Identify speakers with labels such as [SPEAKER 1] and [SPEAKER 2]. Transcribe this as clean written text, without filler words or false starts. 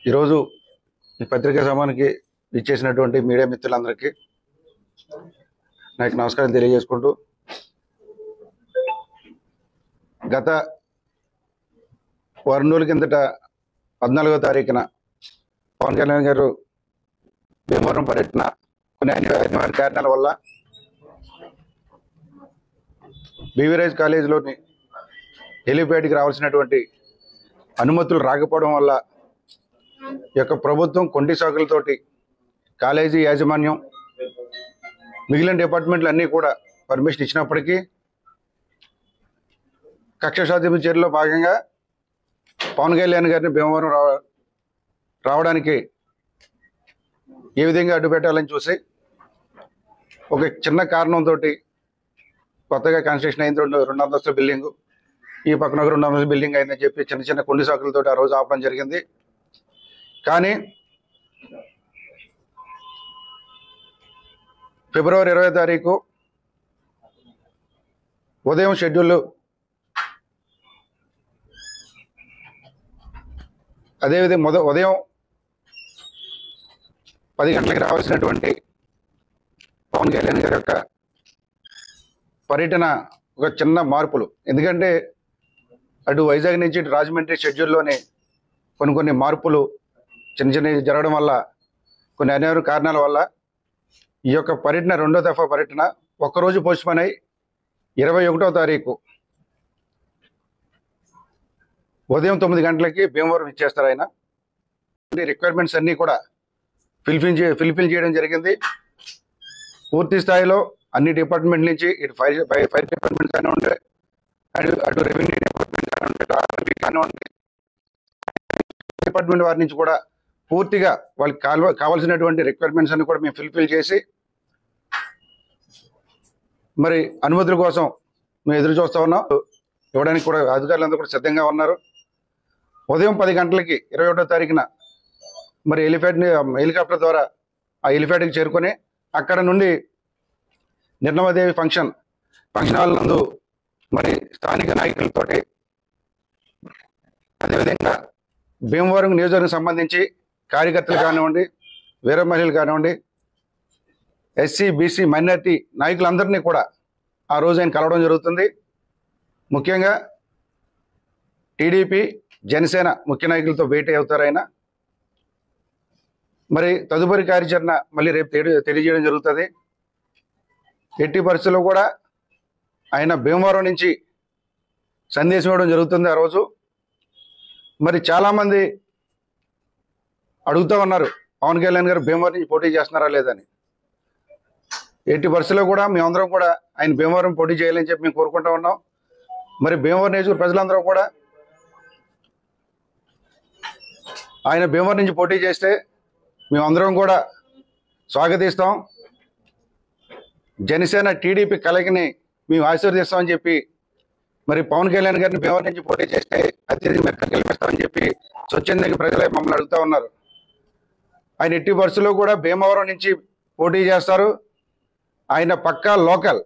[SPEAKER 1] ఈరోజు ఈ పత్రికా సమానికి ఇచ్చేసినటువంటి మీడియా మిత్రులందరికీ నాకు నమస్కారం తెలియజేసుకుంటూ, గత వారం రోజుల కిందట 14వ తారీఖున పవన్ కళ్యాణ్ గారు భీమవరం పర్యటన కొన్ని అనివార్య కారణాల వల్ల బీవీరాజ్ కాలేజీలోని హెలిప్యాడ్కి రావాల్సినటువంటి అనుమతులు రాకపోవడం వల్ల ఈ యొక్క ప్రభుత్వం కొంటి సాకులతోటి కాలేజీ యాజమాన్యం మిగిలిన డిపార్ట్మెంట్లు అన్నీ కూడా పర్మిషన్ ఇచ్చినప్పటికీ కక్ష సాధింపు చర్యలో భాగంగా పవన్ కళ్యాణ్ గారిని భీమవరం రావడానికి ఏ విధంగా అడ్డు పెట్టాలని చూసి ఒక చిన్న కారణంతో కొత్తగా కన్స్ట్రక్షన్ అయింది, రెండు అంతస్తుల బిల్డింగు, ఈ పక్కన ఒక 2 అంతస్తుల బిల్డింగ్ అయిందని చెప్పి చిన్న చిన్న కొండి సాకులతో ఆ రోజు ఆపడం జరిగింది. కానీ ఫిబ్రవరి 20వ తారీఖు ఉదయం షెడ్యూల్ అదేవిధంగా ఉదయం 10 గంటలకు రావాల్సినటువంటి పవన్ కళ్యాణ్ గారి యొక్క పర్యటన ఒక చిన్న మార్పులు, ఎందుకంటే అటు వైజాగ్ నుంచి ఇటు రాజమండ్రి షెడ్యూల్లోనే కొన్ని మార్పులు చిన్న జరగడం వల్ల, కొన్ని అనివార్య కారణాల వల్ల ఈ యొక్క పర్యటన 2వ దఫా పర్యటన ఒక్కరోజు పోస్ట్పోన్ అయి 21వ తారీఖు ఉదయం 9 గంటలకి భీమవరం ఇచ్చేస్తారు. ఆయన రిక్వైర్మెంట్స్ అన్నీ కూడా ఫిల్ఫిల్ చేయడం జరిగింది. పూర్తి స్థాయిలో అన్ని డిపార్ట్మెంట్ నుంచి, ఇటు ఫైర్ డిపార్ట్మెంట్ కానివ్వండి, అటు రెవెన్యూ డిపార్ట్మెంట్ కానివ్వండి, డిపార్ట్మెంట్ వారి నుంచి కూడా పూర్తిగా వాళ్ళకి కావాల్సినటువంటి రిక్వైర్మెంట్స్ అన్ని కూడా మేము ఫిల్ఫిల్ చేసి మరి అనుమతుల కోసం మేము ఎదురు చూస్తూ ఉన్నాం. ఇవ్వడానికి కూడా అధికారులందరూ కూడా సిద్ధంగా ఉన్నారు. ఉదయం 10 గంటలకి 21వ తారీఖున మరి హెలికాప్టర్ ద్వారా ఆ హెలిప్యాడ్కి చేరుకొని అక్కడ నుండి నిర్మలాదేవి ఫంక్షన్ హాల్ నందు మరి స్థానిక నాయకులతోటి, అదేవిధంగా భీమవరం నియోజకవర్గం సంబంధించి కార్యకర్తలు కానివ్వండి, వీర మహిళలు కానివ్వండి, ఎస్సీ బీసీ మైనారిటీ నాయకులందరినీ కూడా ఆ రోజు ఆయన కలవడం జరుగుతుంది. ముఖ్యంగా టీడీపీ జనసేన ముఖ్య నాయకులతో భేటీ అవుతారు ఆయన. మరి తదుపరి కార్యాచరణ మళ్ళీ రేపు తెలియజేయడం జరుగుతుంది. ఎట్టి పరిస్థితుల్లో కూడా ఆయన భీమవరం నుంచి సందేశం ఇవ్వడం జరుగుతుంది ఆ రోజు. మరి చాలామంది అడుగుతూ ఉన్నారు, పవన్ కళ్యాణ్ గారు భీమవరం నుంచి పోటీ చేస్తున్నారా లేదని. ఎట్టి పరిస్థితుల్లో కూడా మేమందరం కూడా ఆయన భీమవరం పోటీ చేయాలని చెప్పి మేము కోరుకుంటూ ఉన్నాం. మరి భీమవరం నియోజకవర్గ ప్రజలందరూ కూడా ఆయన భీమవరం నుంచి పోటీ చేస్తే మేమందరం కూడా స్వాగతిస్తాం. జనసేన టీడీపీ కలయికని మేము ఆశీర్వదిస్తామని చెప్పి, మరి పవన్ కళ్యాణ్ గారిని భీమవరం నుంచి పోటీ చేస్తే అత్యధిక మెక్కలు గెలిపిస్తామని చెప్పి స్వచ్ఛందంగా ప్రజలే మమ్మల్ని అడుగుతూ ఉన్నారు. ఆయన ఎట్టి పరిస్థితుల్లో కూడా భీమవరం నుంచి పోటీ చేస్తారు. ఆయన పక్కా లోకల్,